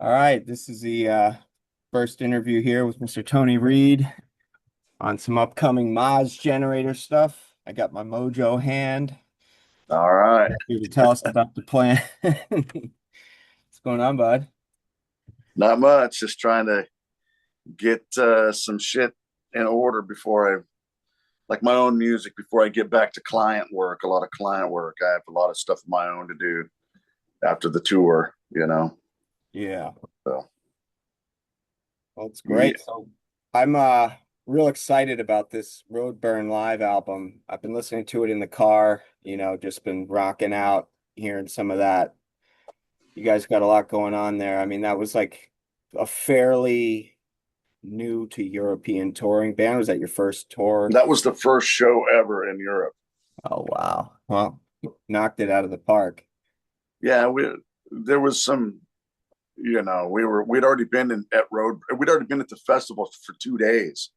All right, this is the first interview here with Mr. Tony Reed on some upcoming Mos Generator stuff. I got my mojo hand All right. here to tell us about the plan. What's going on, bud? Not much. Just trying to get some shit in order before like my own music, before I get back to client work, a lot of client work. I have a lot of stuff of my own to do after the tour. Yeah, So, well, it's yeah. great. So I'm real excited about this Roadburn live album. I've been listening to it in the car, just been rocking out, hearing some of that. You guys got a lot going on there. I mean, that was like a fairly new to European touring band? Was that your first tour? That was the first show ever in Europe. Oh, wow. Well, knocked it out of the park. Yeah, there was some, we'd already been we'd already been at the festival for 2 days,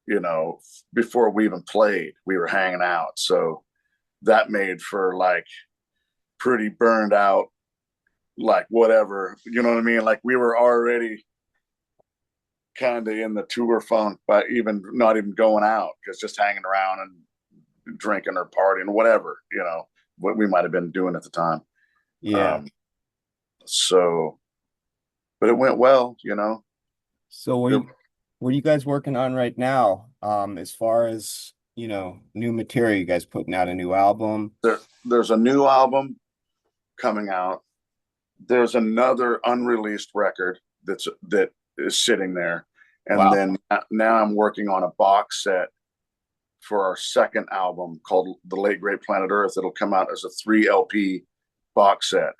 you know, before we even played. We were hanging out. So that made for like pretty burned out, like whatever, you know what I mean? Like we were already kind of in the tour funk, but even not even going out, because just hanging around and drinking or partying, whatever, what we might have been doing at the time. Yeah. Um, so, but it went well. So It, what are you guys working on right now? As far as, new material, you guys putting out a new album? there's a new album coming out. There's another unreleased record that is sitting there, and Wow. then now I'm working on a box set for our second album called The Late Great Planet Earth. It'll come out as a 3 LP box set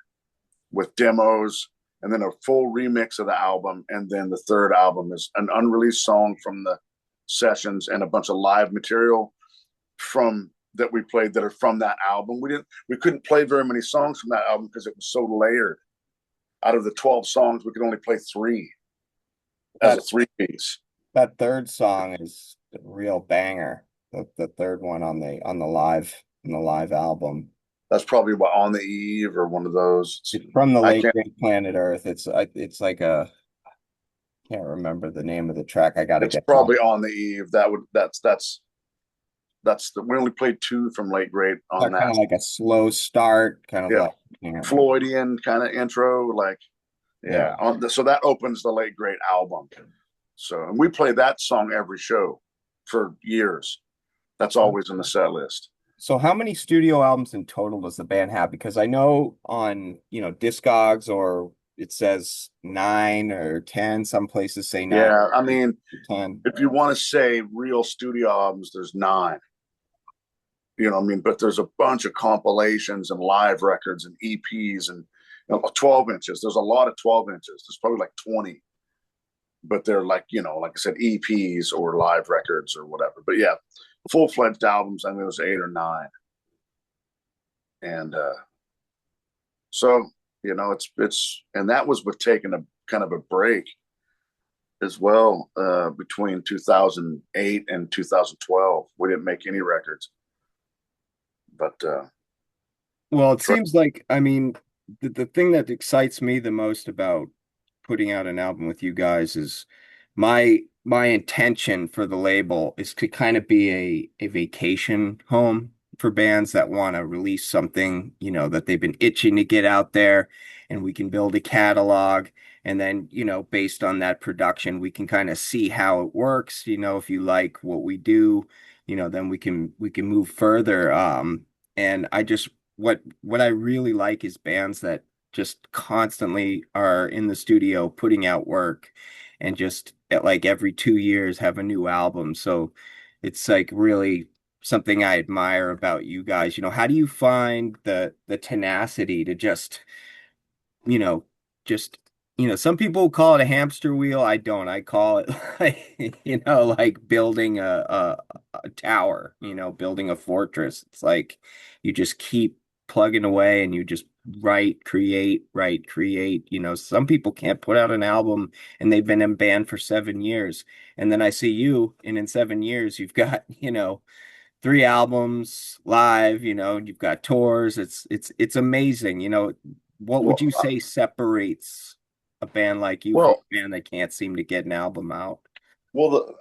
with demos and then a full remix of the album. And then the third album is an unreleased song from the sessions and a bunch of live material from that we played that are from that album. We couldn't play very many songs from that album because it was so layered. Out of the 12 songs, we could only play three as a That three piece. that third song is a real banger. The third one on the live album. That's probably what On the Eve or one of those. It's from the I late can't great planet Earth. It's like a can't remember the name of the track. I gotta It's get that. probably On the Eve. We only played two from Late Great on That kind that. of like a slow start, kind of Yeah, like, Floydian kind of intro, like yeah. yeah. So that opens the Late Great album. So and we play that song every show for years. That's always in the set list. So how many studio albums in total does the band have? Because I know on, Discogs or it says 9 or 10. Some places say nine Yeah, I or mean, 10. if you want to say real studio albums, there's nine. You know what I mean? But there's a bunch of compilations and live records and EPs and 12 inches. There's a lot of 12 inches. There's probably like 20, but they're like, like I said, EPs or live records or whatever. But yeah, full fledged albums, I think it was eight or nine. And so, and that was with taking a kind of a break as well between 2008 and 2012. We didn't make any records, but Well, it seems like, I mean, the thing that excites me the most about putting out an album with you guys is my intention for the label is to kind of be a vacation home for bands that want to release something, that they've been itching to get out there, and we can build a catalog. And then, based on that production, we can kind of see how it works. If you like what we do, then we can move further. And what I really like is bands that just constantly are in the studio putting out work and just at like every 2 years have a new album. So it's like really something I admire about you guys. How do you find the tenacity to you know, just some people call it a hamster wheel. I don't. I call it like, like building a tower, building a fortress. It's like you just keep plugging away and you just write, create, write, create. Some people can't put out an album and they've been in band for 7 years. And then I see you, and in 7 years, you've got, 3 albums live, you've got tours. It's amazing. What would well, you say separates? a band like you from Well, a band that can't seem to get an album out?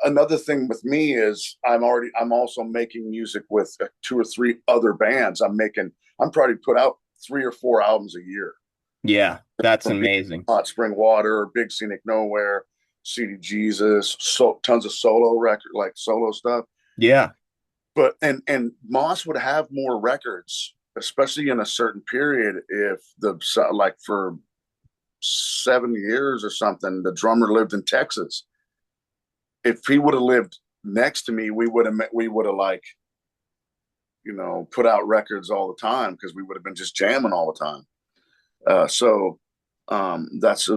another thing with me is I'm also making music with two or three other bands. I'm probably put out 3 or 4 albums a year Yeah, that's from being amazing. Hot Spring Water, Big Scenic Nowhere, CD Jesus, so tons of solo record like solo stuff. Yeah. But and Moss would have more records, especially in a certain period, if the like for 7 years or something, the drummer lived in Texas. If he would have lived next to me, we would have like, put out records all the time because we would have been just jamming all the time. So that's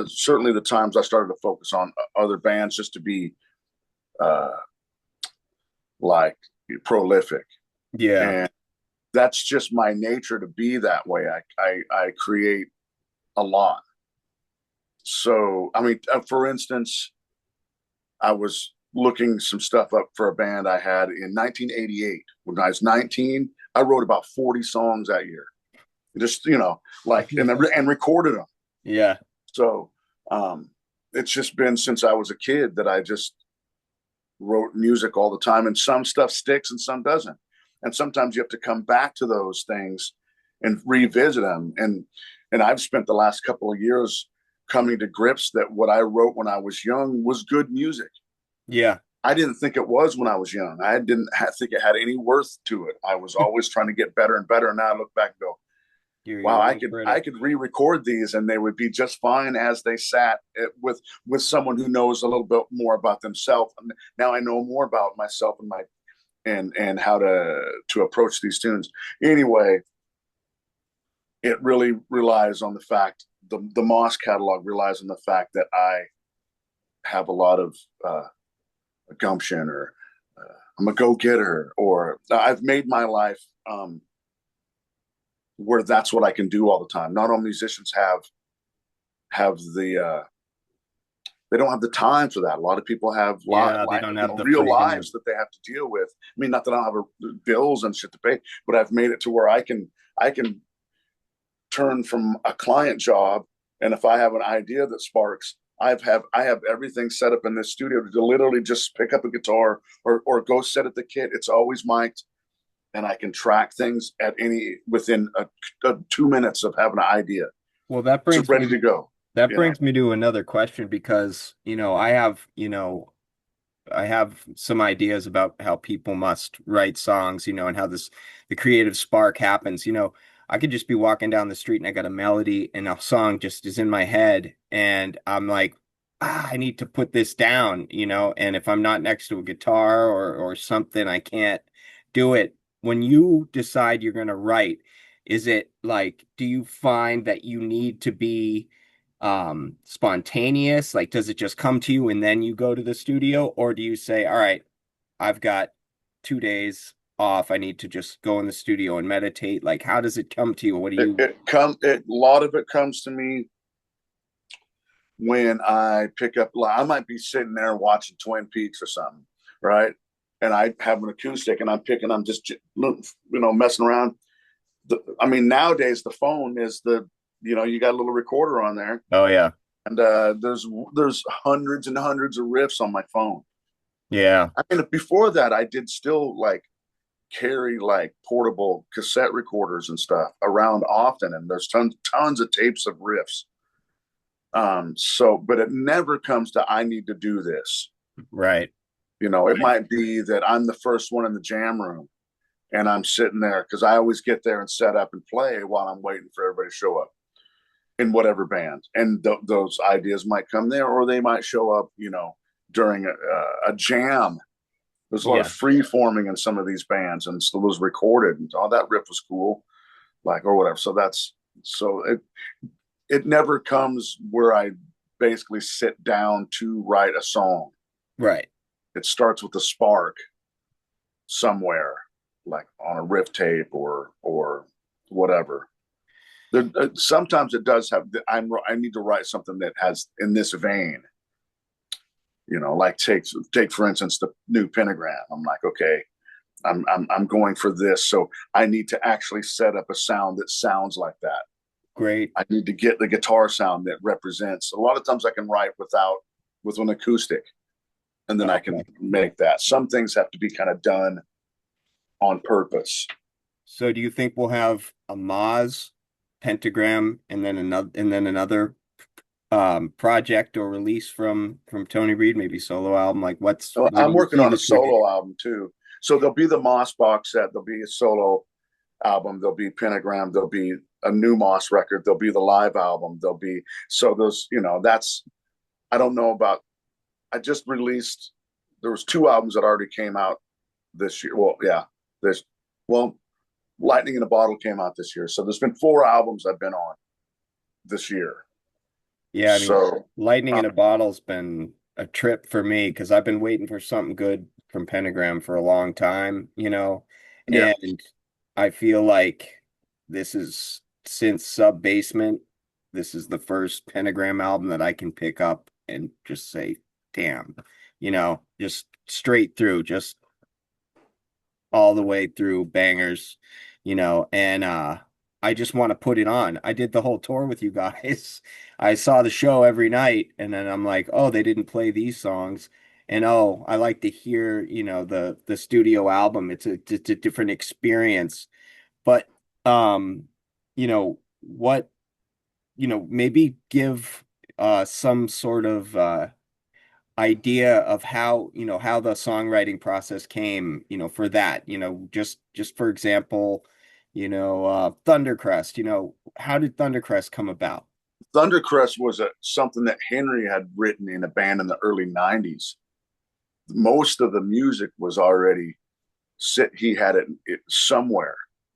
certainly the times I started to focus on other bands just to be uh, like prolific, Yeah. and that's just my nature to be that way. I create a lot. So I mean, for instance, I was looking some stuff up for a band I had in 1988. When I was 19, I wrote about 40 songs that year. Just, like, and recorded them. Yeah. So it's just been since I was a kid that I just wrote music all the time. And some stuff sticks and some doesn't. And sometimes you have to come back to those things and revisit them. And I've spent the last couple of years coming to grips that what I wrote when I was young was good music. Yeah. I didn't think it was when I was young. I didn't think it had any worth to it. I was always trying to get better and better. And now I look back and go, You're wow, your I own could critic. re-record these and they would be just fine as they sat with someone who knows a little bit more about themselves. Now I know more about myself and my and how to approach these tunes. Anyway, it really relies on the fact the Moss catalog relies on the fact that I have a lot of gumption, or I'm a go-getter, or I've made my life where that's what I can do all the time. Not all musicians have the they don't have the time for that. A lot of people have Yeah, they don't have the real freedom of, lives that they have to deal with. I mean, not that I don't have bills and shit to pay, but I've made it to where I can turn from a client job, and if I have an idea that sparks, I have everything set up in this studio to literally just pick up a guitar or go set at the kit. It's always mic'd, and I can track things at within 2 minutes of having an idea. well, It's ready to go. that You know, brings me to another question because, I have some ideas about how people must write songs, and how the creative spark happens. I could just be walking down the street and I got a melody and a song just is in my head. And I'm like, I need to put this down, and if I'm not next to a guitar or something, I can't do it. When you decide you're going to write, is it like, do you find that you need to be spontaneous? Like, does it just come to you and then you go to the studio, or do you say, all right, I've got 2 days off, I need to just go in the studio and meditate? Like, how does it come to you? What do you? a lot of it comes to me when I pick up. I might be sitting there watching Twin Peaks or something, right? And I have an acoustic, and I'm just messing around. I mean, nowadays the phone is you got a little recorder on there, Oh yeah. and there's hundreds and hundreds of riffs on my phone. Yeah. I mean, before that, I did still like carry like portable cassette recorders and stuff around often, and there's tons of tapes of riffs. But it never comes to I need to do this. Right. It might be that I'm the first one in the jam room, and I'm sitting there because I always get there and set up and play while I'm waiting for everybody to show up in whatever band. And those ideas might come there, or they might show up, during a jam. There's a lot of Yeah. free forming in some of these bands, and so it was recorded, and oh, that riff was cool, like, or whatever. So it never comes where I basically sit down to write a song. Right. It starts with a spark somewhere, like on a riff tape or whatever. Sometimes it does have. I need to write something that has in this vein. Like take for instance the new Pentagram. I'm like, okay, I'm going for this, so I need to actually set up a sound that sounds like that. Great. I need to get the guitar sound that represents. A lot of times I can write with an acoustic, and then I can Okay. make that. Some things have to be kind of done on purpose. So do you think we'll have a Moz pentagram and then another project or release from Tony Reed, maybe solo album? Like So where do I'm you working see on a the trajectory? solo album too. So there'll be the Mos box set. There'll be a solo album. There'll be Pentagram. There'll be a new Mos record. There'll be the live album. There'll be so those. That's I don't know about. I just released. There was two albums that already came out this year. Well, yeah, there's well, Lightning in a Bottle came out this year. So there's been four albums I've been on this year. Yeah, I mean, So Lightning uh, in a Bottle's been a trip for me because I've been waiting for something good from Pentagram for a long time, yeah, and I feel like this is since Sub Basement, this is the first Pentagram album that I can pick up and just say, damn, just straight through, just all the way through bangers, and I just want to put it on. I did the whole tour with you guys. I saw the show every night and then I'm like, "Oh, they didn't play these songs." And oh, I like to hear, the studio album. It's a different experience. But what, maybe give some sort of idea of how the songwriting process came, for that, just for example, Thundercrest, how did Thundercrest come about? Thundercrest was something that Henry had written in a band in the early '90s. Most of the music was already sit. He had it somewhere.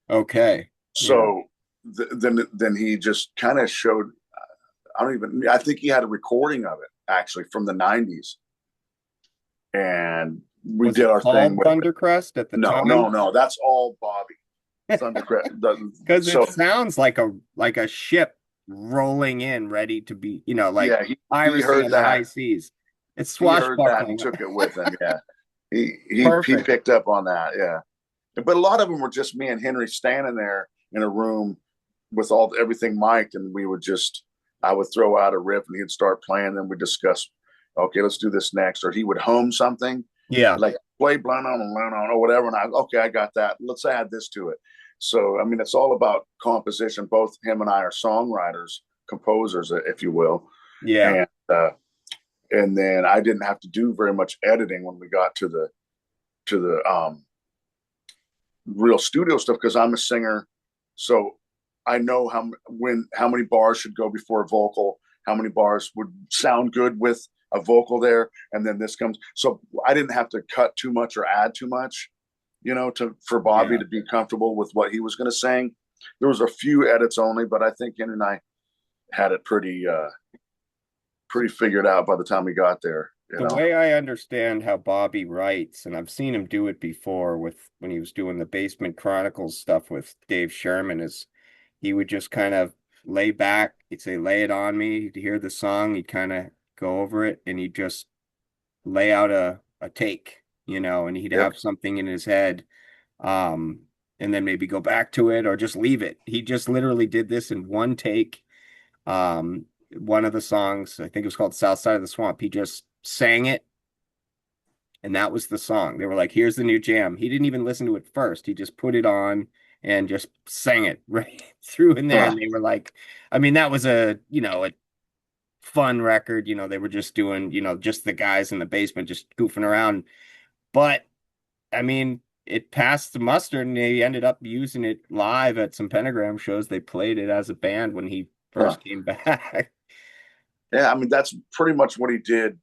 Okay. Yeah. So then he just kind of showed. I don't even. I think he had a recording of it actually from the '90s, and we Was did it our thing called with it. Thundercrest at the No, time? no, no. That's all Bobby. Thundercrest doesn't. Because it So sounds like a ship rolling in, ready to be, like yeah, he piracy heard on the high that. seas. It's He heard that and swashbuckling. took it with him. Yeah, he Perfect. picked up on that. Yeah, but a lot of them were just me and Henry standing there in a room with everything mic'd, and we would just I would throw out a riff and he'd start playing. Then we discuss, okay, let's do this next, or he would hum something Yeah. like play blah on or whatever, and okay, I got that. Let's add this to it. So I mean, it's all about composition. Both him and I are songwriters, composers, if you will, Yeah. and and then I didn't have to do very much editing when we got to the real studio stuff because I'm a singer, so I know how many bars should go before a vocal, how many bars would sound good with a vocal there, and then this comes. So I didn't have to cut too much or add too much, to for Bobby Yeah. to be comfortable with what he was going to sing. There was a few edits only, but I think Henry and I had it pretty figured out by the time we got there. The way I understand how Bobby writes, and I've seen him do it before with when he was doing the Basement Chronicles stuff with Dave Sherman, is he would just kind of lay back. He'd say, "Lay it on me." He'd hear the song, he'd kind of go over it, and he'd just lay out a take, and he'd Yep. have something in his head, and then maybe go back to it or just leave it. He just literally did this in one take. One of the songs, I think it was called South Side of the Swamp, he just sang it and that was the song. They were like, "Here's the new jam." He didn't even listen to it first. He just put it on and just sang it right through in there. Huh. And they were like, I mean, that was a fun record. They were just doing, just the guys in the basement just goofing around. But I mean, it passed the muster and they ended up using it live at some Pentagram shows. They played it as a band when he Huh. first came back. Yeah, I mean that's pretty much what he did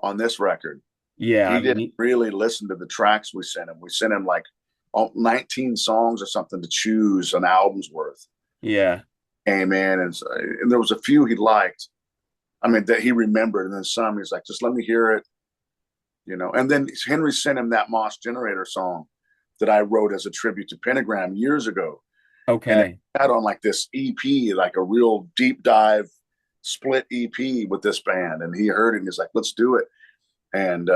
on this record. Yeah, He I mean, didn't really listen to the tracks we sent him. We sent him like 19 songs or something to choose an album's worth. yeah, Came in and there was a few he liked. I mean that he remembered, and then some he's like, just let me hear it. And then Henry sent him that Mos Generator song that I wrote as a tribute to Pentagram years ago, and it okay. had on like this EP, like a real deep dive split EP with this band, and he heard it and he's like, let's do it. And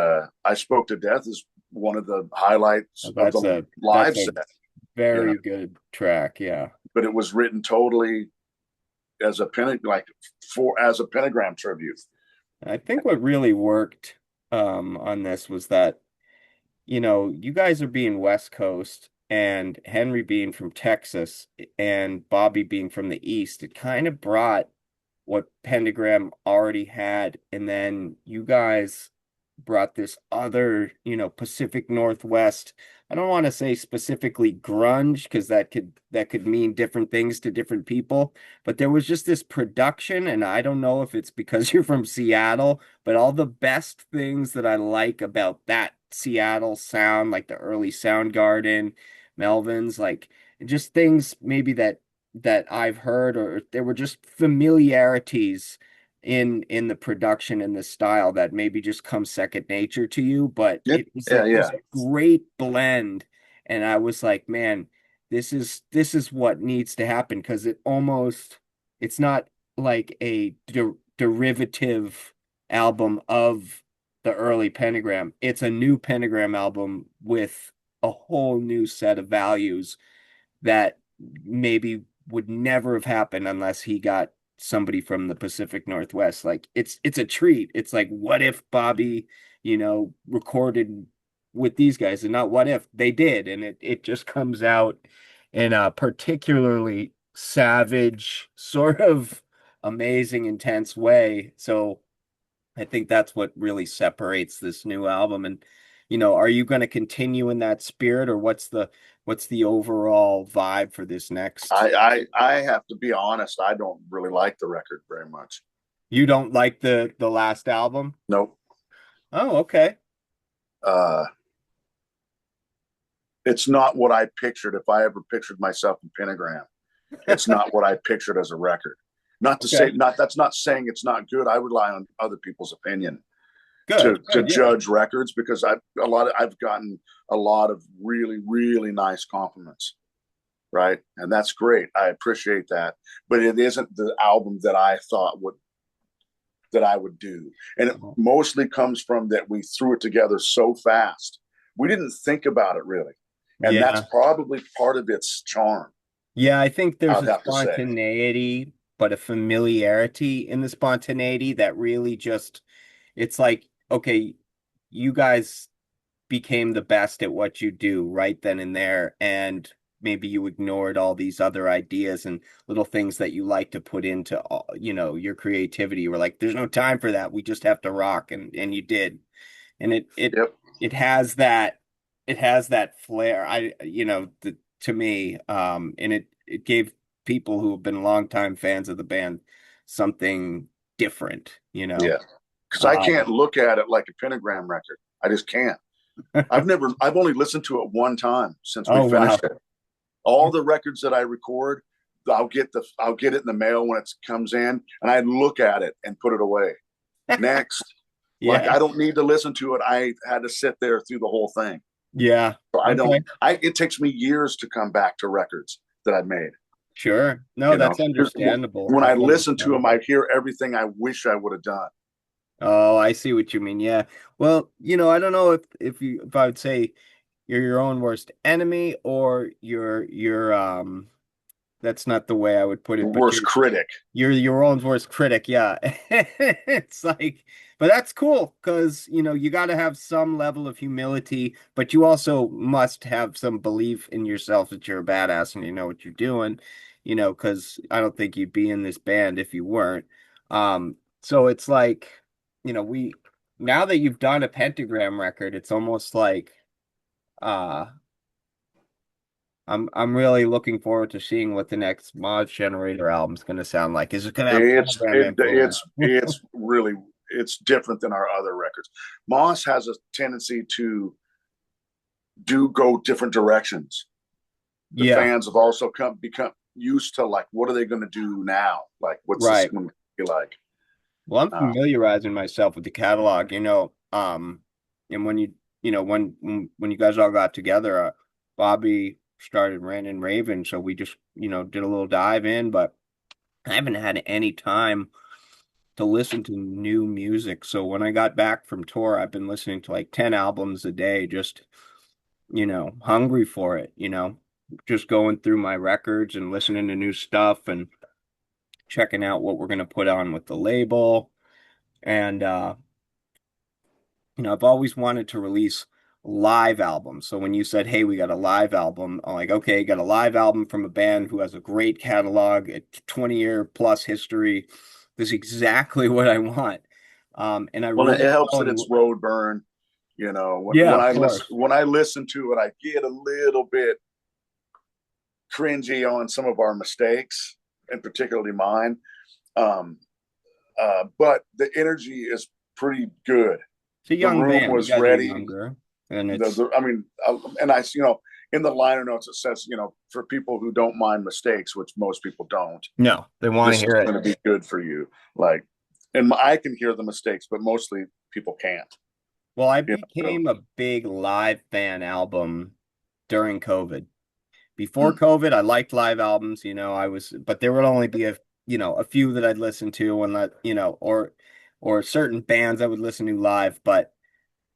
I Spoke to Death is one of the highlights of the That's live a set, you know. very good track. Yeah. But it was written totally as a pen like for as a pentagram tribute. I think what really worked on this was that, you guys are being West Coast and Henry being from Texas and Bobby being from the East. It kind of brought what Pentagram already had, and then you guys brought this other, Pacific Northwest. I don't want to say specifically grunge because that could mean different things to different people, but there was just this production, and I don't know if it's because you're from Seattle, but all the best things that I like about that Seattle sound, like the early Soundgarden, Melvins, like just things maybe that I've heard, or there were just familiarities in the production and the style that maybe just comes second nature to you, but Yeah, it was yeah, like this yeah. great blend. And I was like, man, this is what needs to happen because it's not like a derivative album of the early Pentagram. It's a new Pentagram album with a whole new set of values that maybe would never have happened unless he got somebody from the Pacific Northwest. Like it's a treat. It's like what if Bobby, recorded with these guys and not what if they did, and it just comes out in a particularly savage, sort of amazing, intense way. So I think that's what really separates this new album. And, are you going to continue in that spirit, or what's the overall vibe for this next? I have to be honest. I don't really like the record very much. You don't like the last album? Nope. Oh, okay. Uh, it's not what I pictured. If I ever pictured myself in Pentagram, it's not what I pictured as a record. Not to say Okay. not that's not saying it's not good. I rely on other people's opinion Good. to Good. Yeah. judge records because I've gotten a lot of really really nice compliments, right? And that's great. I appreciate that, but it isn't the album that I thought would that I would do, and it Uh-huh. mostly comes from that we threw it together so fast. We didn't think about it really, and that's Yeah. probably part of its charm. Yeah, I think there's I'd a have to say. spontaneity, but a familiarity in the spontaneity that really just, it's like, okay, you guys became the best at what you do right then and there, and maybe you ignored all these other ideas and little things that you like to put into your creativity. You were like, there's no time for that. We just have to rock, and you did. And Yep. it has that flair. To me, and it gave people who have been longtime fans of the band something different, you know. Yeah. Because I can't Um, look at it like a pentagram record. I just can't. I've only listened to it one time since we oh wow. finished it. All the records that I record, I'll get it in the mail when it comes in, and I look at it and put it away. Next, like Yeah. I don't need to listen to it. I had to sit there through the whole thing. Yeah. So I don't. Okay. It takes me years to come back to records that I've made. Sure. No, that's understandable. When I That's listen to them, understandable. I hear everything I wish I would have done. Oh, I see what you mean. Yeah. Well, I don't know if I would say you're your own worst enemy, or you're that's not the way I would put The it, but worst critic. you're your own worst critic. Yeah. It's like, but that's cool because, you got to have some level of humility, but you also must have some belief in yourself that you're a badass and you know what you're doing, because I don't think you'd be in this band if you weren't. So it's like, we now that you've done a Pentagram record, it's almost like uh I'm really looking forward to seeing what the next Mos Generator album is going to sound like. Is it going to have Pentagram influence? It's really it's different than our other records. Moss has a tendency to do go different directions. The Yeah, fans have also become used to like what are they going to do now? Like what's this right. going to be like? Well, I'm Uh, familiarizing myself with the catalog, and when you guys all got together, Bobby started ranting Raven, so we just, did a little dive in, but I haven't had any time to listen to new music. So when I got back from tour, I've been listening to like 10 albums a day, just, hungry for it, just going through my records and listening to new stuff. And checking out what we're going to put on with the label. And, I've always wanted to release live albums. So when you said, hey, we got a live album, I'm like, okay, got a live album from a band who has a great catalog, a 20-year plus history. This is exactly what I want. And I Well, it really helps fell that in. it's Roadburn. You know, Yeah, of course. when I listen to it, I get a little bit cringy on some of our mistakes, and particularly mine. Um, but the energy is pretty good. It's a The young room band. You was guys are ready. younger, and it's I mean, and I, in the liner notes it says, for people who don't mind mistakes, which most people don't, no, they want to this is hear it. going to be good for you. Like, and I can hear the mistakes, but mostly people can't. Well, I So, became a big live fan album during COVID. Before mm, COVID, I liked live albums, but there would only be a few that I'd listen to and that, or certain bands I would listen to live. But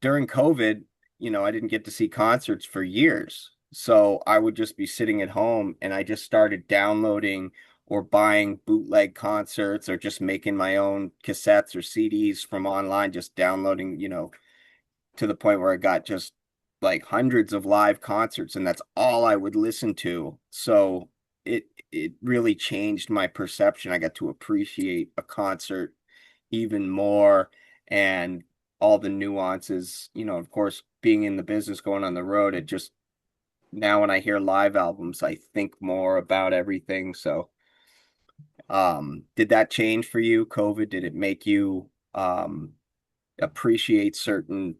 during COVID, I didn't get to see concerts for years. So I would just be sitting at home and I just started downloading or buying bootleg concerts or just making my own cassettes or CDs from online, just downloading, to the point where I got just like hundreds of live concerts and that's all I would listen to. So it really changed my perception. I got to appreciate a concert even more and all the nuances, of course, being in the business, going on the road, it just now when I hear live albums, I think more about everything. So, did that change for you, COVID? Did it make you appreciate certain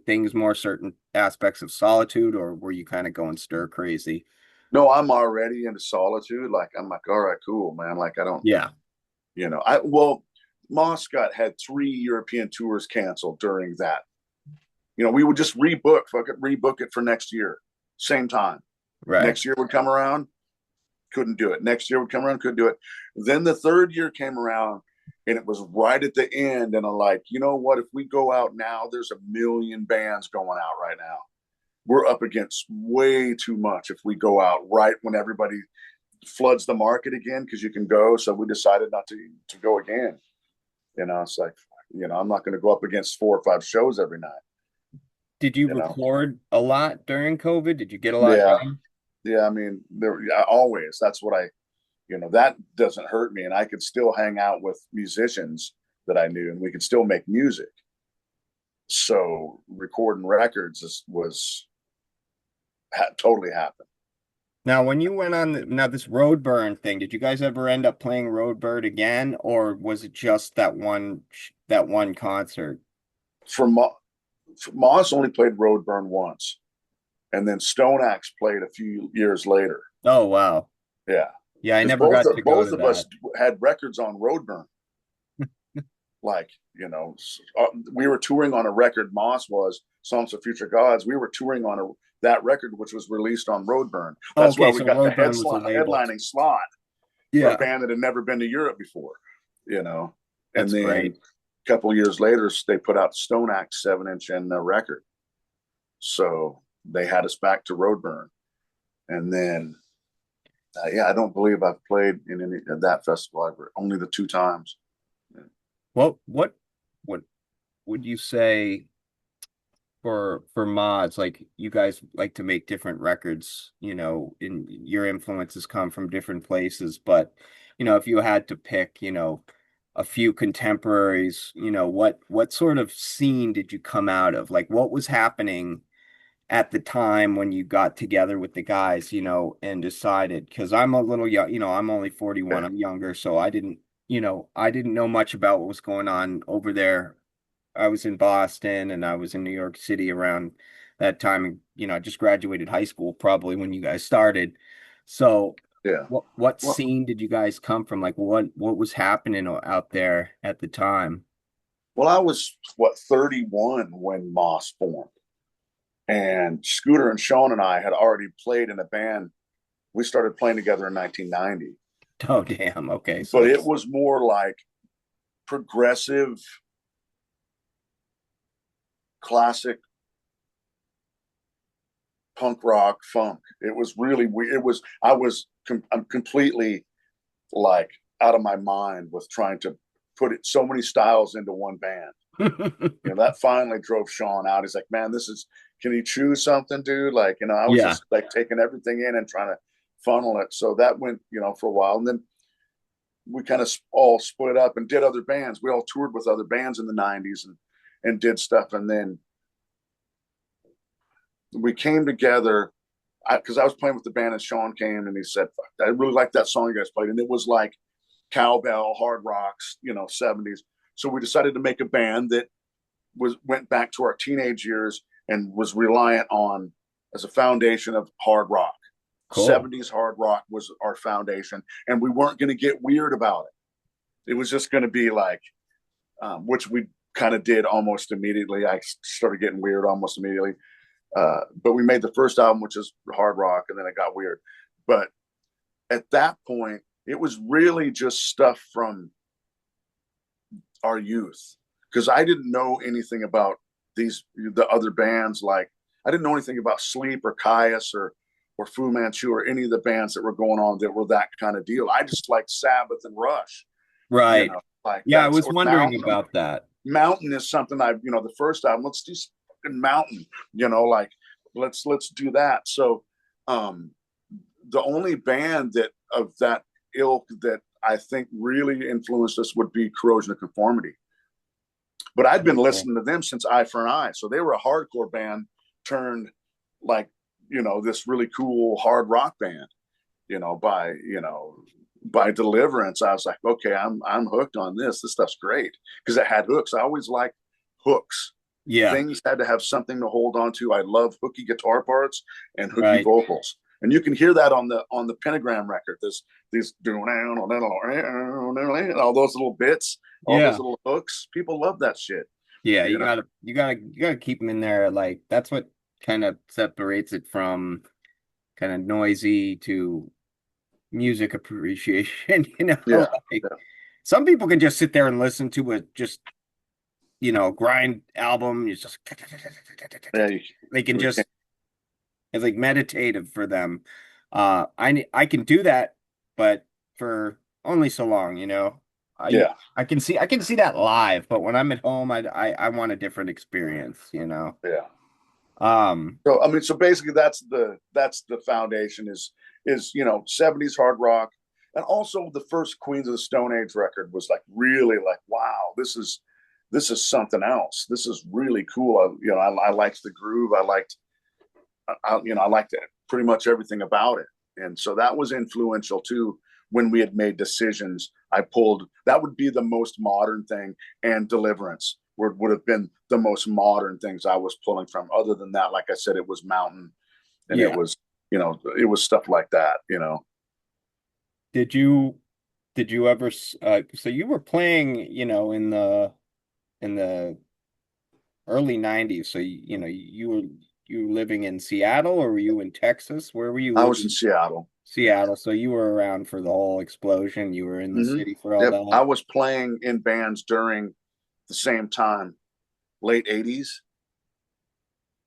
things more, certain aspects of solitude, or were you kind of going stir crazy? no, I'm already into solitude. Like, I'm like, all right, cool, man. Like, I don't, Yeah, well, Moscot had 3 European tours canceled during that. We would just rebook it for next year, same time. right. Next year would come around, couldn't do it. Next year would come around, couldn't do it. Then the third year came around, and it was right at the end. And I'm like, you know what? If we go out now, there's a million bands going out right now. We're up against way too much if we go out right when everybody floods the market again because you can go. So we decided not to go again. It's like, I'm not going to go up against 4 or 5 shows every night. Did you You know, record a lot during COVID? Did you get a lot yeah, done? yeah. I mean, always. That's what that doesn't hurt me, and I could still hang out with musicians that I knew, and we could still make music. So recording records was totally happened. Now, when you went on now this Roadburn thing, did you guys ever end up playing Roadburn again, or was it just that one concert? For, Mo- for Moss only played Roadburn once, and then Stone Axe played a few years later. Oh, wow. Yeah, Yeah, I because never got to go both to of us that. had records on Roadburn. Like, we were touring on a record. Moss was Songs of Future Gods. We were touring on that record, which was released on Roadburn. Oh, That's why okay, we so got the Roadburn was a label. headlining slot for a Yeah, band that had never been to Europe before. And that's then great. a couple years later, they put out Stone Axe 7-inch and a record. So they had us back to Roadburn. And then, yeah, I don't believe I've played in any of that festival ever. Only the 2 times. What would you say for mods? Like you guys like to make different records, and your influences come from different places, but if you had to pick, a few contemporaries, what sort of scene did you come out of? Like what was happening at the time when you got together with the guys, and decided, because I'm a little young, I'm only 41, Okay. I'm younger, so I didn't know much about what was going on over there. I was in Boston and I was in New York City around that time. And, I just graduated high school probably when you guys started. So Yeah. what Well, scene did you guys come from? Like what was happening out there at the time? I was 31 when Moss formed, and Scooter and Sean and I had already played in a band. We started playing together in 1990, Oh, damn. Okay. So but it it's was more like progressive, classic punk rock funk. It was really, it was, I'm completely like, out of my mind with trying to put it so many styles into one band. That finally drove Sean out. He's like, man, can you choose something, dude? Like, I was Yeah. just like taking everything in and trying to funnel it. So that went, for a while. And then we kind of all split up and did other bands. We all toured with other bands in the 90s and did stuff. And then we came together because I was playing with the band and Sean came and he said, I really like that song you guys played. And it was like cowbell, hard rocks, 70s. So we decided to make a band that went back to our teenage years and was reliant on as a foundation of hard rock. Cool. 70s hard rock was our foundation, and we weren't going to get weird about it. It was just going to be like, which we kind of did almost immediately. I started getting weird almost immediately. But we made the first album, which is hard rock, and then it got weird. But at that point, it was really just stuff from our youth, because I didn't know anything about the other bands. Like, I didn't know anything about Sleep or Caius or Fu Manchu or any of the bands that were going on that were that kind of deal. I just liked Sabbath and Rush. Right. Like, yeah, I was wondering about that. Mountain is something the first album, let's do Mountain, like let's do that. So the only band that of that ilk that I think really influenced us would be Corrosion of Conformity. But I'd been listening to them since Eye for an Eye. So they were a hardcore band turned like, this really cool hard rock band, by Deliverance. I was like, okay, I'm hooked on this. This stuff's great because it had hooks. I always liked hooks. Yeah. Things had to have something to hold on to. I love hooky guitar parts and hooky vocals. And you can hear that on the Pentagram record. These all those little bits, all those little hooks. People love that shit. Yeah, you gotta keep them in there. Like, that's what kind of separates it from kind of noisy to music appreciation. Yeah. Some people can just sit there and listen to it, just grind album. It's just they can just, it's like meditative for them. I can do that, but for only so long. I can see that live, but when I'm at home, I want a different experience. Yeah. So basically that's the foundation is 70s hard rock. And also the first Queens of the Stone Age record was like really like, wow, this is something else. This is really cool. I liked the groove. I liked pretty much everything about it. And so that was influential too. When we had made decisions, I pulled, that would be the most modern thing, and Deliverance would have been the most modern things I was pulling from. Other than that, like I said, it was Mountain, and it was, it was stuff like that, Did you ever, so you were playing, in the early 90s. So, you were living in Seattle, or were you in Texas? Where were you living? I was in Seattle. Seattle. So you were around for the whole explosion. You were in the city for all that. I was playing in bands during the same time, late 80s.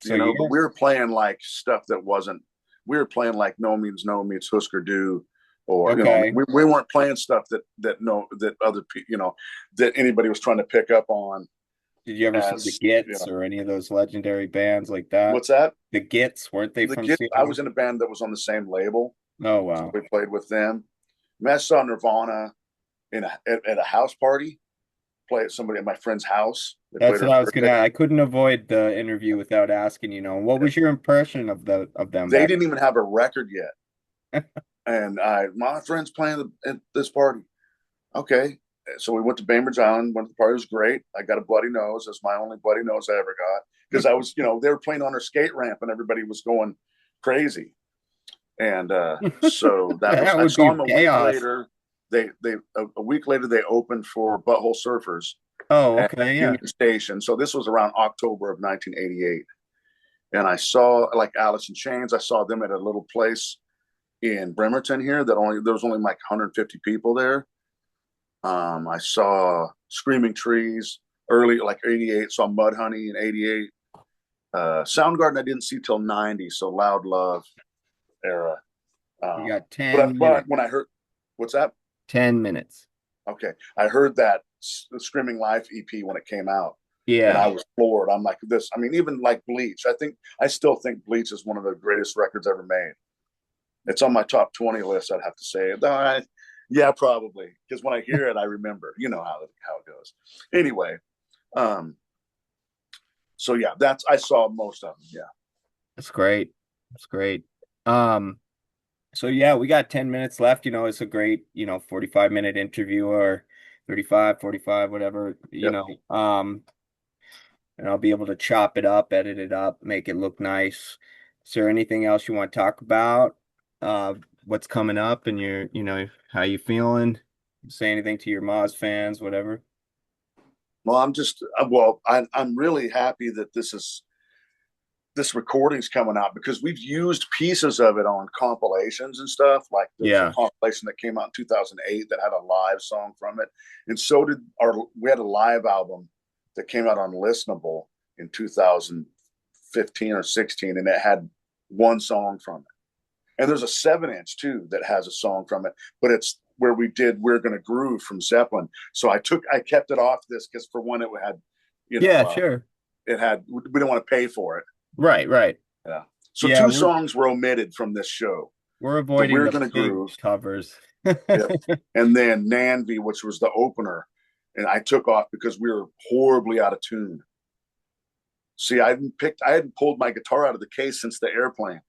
So, but we were playing like stuff that wasn't, we were playing like No Means No meets Husker Du, or, we weren't playing stuff that other people, that anybody was trying to pick up on. Did you ever see the Gits or any of those legendary bands like that? What's that? The Gits, weren't they from Seattle? I was in a band that was on the same label. Oh, wow. So we played with them. I saw Nirvana at a house party, play at somebody at my friend's house. That's what I was going to. I couldn't avoid the interview without asking, what was your impression of them? They didn't even have a record yet. And my friend's playing at this party. Okay. So we went to Bainbridge Island, went to the party. It was great. I got a bloody nose. That's my only bloody nose I ever got. Because I was, they were playing on their skate ramp and everybody was going crazy. And so that was, I saw them a week later. A week later they opened for Butthole Surfers. Oh, okay, yeah. Union Station. So this was around October of 1988, and I saw like Alice in Chains. I saw them at a little place in Bremerton here there was only like 150 people there. I saw Screaming Trees early, like 88. Saw Mudhoney in 88. Soundgarden I didn't see till 90. So Loud Love era. You got 10. But when I heard, what's that? 10 minutes. Okay, I heard that the Screaming Life EP when it came out, and I Yeah. was floored. I'm like, this. I mean, even like Bleach. I still think Bleach is one of the greatest records ever made. It's on my top 20 list. I'd have to say. Yeah, probably because when I hear it, I remember. You know how it goes. Anyway, um, so yeah, that's I saw most of them. Yeah. That's great. That's great. Um, so yeah, we got 10 minutes left. It's a great, 45-minute interview or 35, 45, whatever, Yep. and I'll be able to chop it up, edit it up, make it look nice. Is there anything else you want to talk about? Uh, what's coming up and how you feeling? Say anything to your Mos fans, whatever. Well, I'm really happy that this recording's coming out because we've used pieces of it on compilations and stuff. Like there's a Yeah. compilation that came out in 2008 that had a live song from it, and so did we had a live album that came out on Listenable in 2015 or 16, and it had one song from it. And there's a 7-inch too that has a song from it, but it's where we did "We're Gonna Groove" from Zeppelin. So I kept it off this because for one, it had, you know, Yeah, sure. it had we didn't want to pay for it. Right, right. Yeah. So Yeah, two we're songs were omitted from this show. we're The avoiding "We're the Gonna big Groove," covers. yep, and then "Nanvi," which was the opener, and I took off because we were horribly out of tune. See, I hadn't pulled my guitar out of the case since the airplane,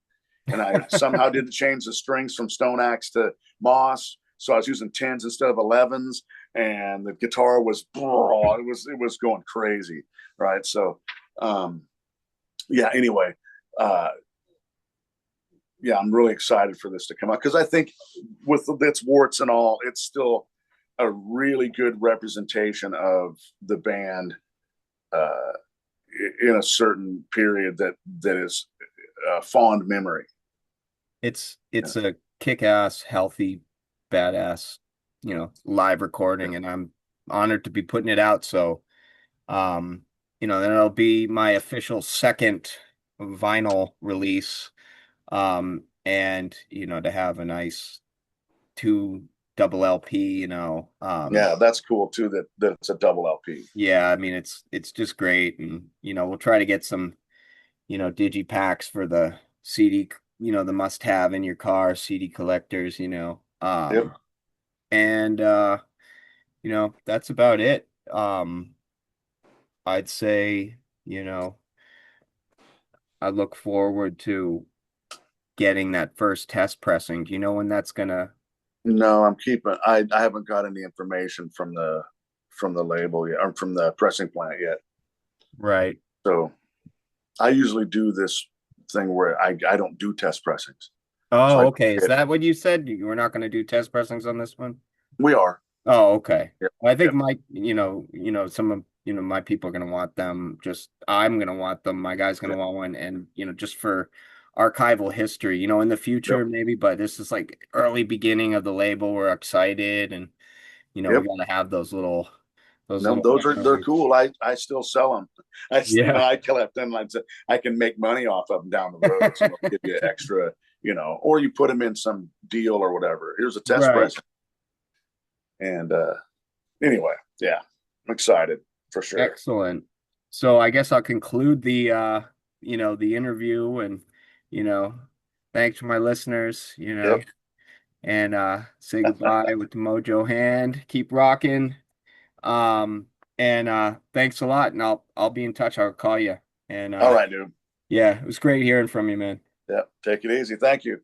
and I somehow didn't change the strings from Stone Axe to Moss, so I was using 10s instead of 11s, and the guitar was it was going crazy, right? So, um, yeah. Anyway, uh, yeah, I'm really excited for this to come out because I think with its warts and all, it's still a really good representation of the band uh, in a certain period that is fond memory. Yeah. It's a kick-ass, healthy, badass, live Yeah. recording, and I'm honored to be putting it out. So, then it'll be my official second vinyl release. And to have a nice two double LP, Yeah, that's cool too. That it's a double LP. yeah, I mean it's just great, and we'll try to get some digi packs for the CD, the must have in your car, CD collectors, Yep. and that's about it. I'd say, I look forward to getting that first test pressing. Do you know when that's gonna? No, I'm keeping. I haven't got any information from the label yet, or from the pressing plant yet. Right. So I usually do this thing where I don't do test pressings. So Oh, I okay. Is get that what you said? You were not going to do test pressings on this one? we are. Oh, okay. Yep. Well, I think Yep. my, some of, my people are going to want them. Just, I'm going to want them. My guy's going to Yep. want one. And, just for archival history, in the Yep. future, maybe, but this is like early beginning of the label. We're excited and, we Yep. got to have those No, little they're memories. cool. I still sell them. Yeah. I tell them I can make money off of them down the road. So they'll give you extra, or you put them in some deal or whatever. Here's a test Right. press. And anyway, yeah, I'm excited for sure. Excellent. So I guess I'll conclude the interview and, you know, thanks for my listeners, Yep. and say goodbye with the mojo hand. Keep rocking. Um and thanks a lot and I'll be in touch. I'll call you. And All right, dude. yeah, it was great hearing from you, man. Yep. Take it easy. Thank you.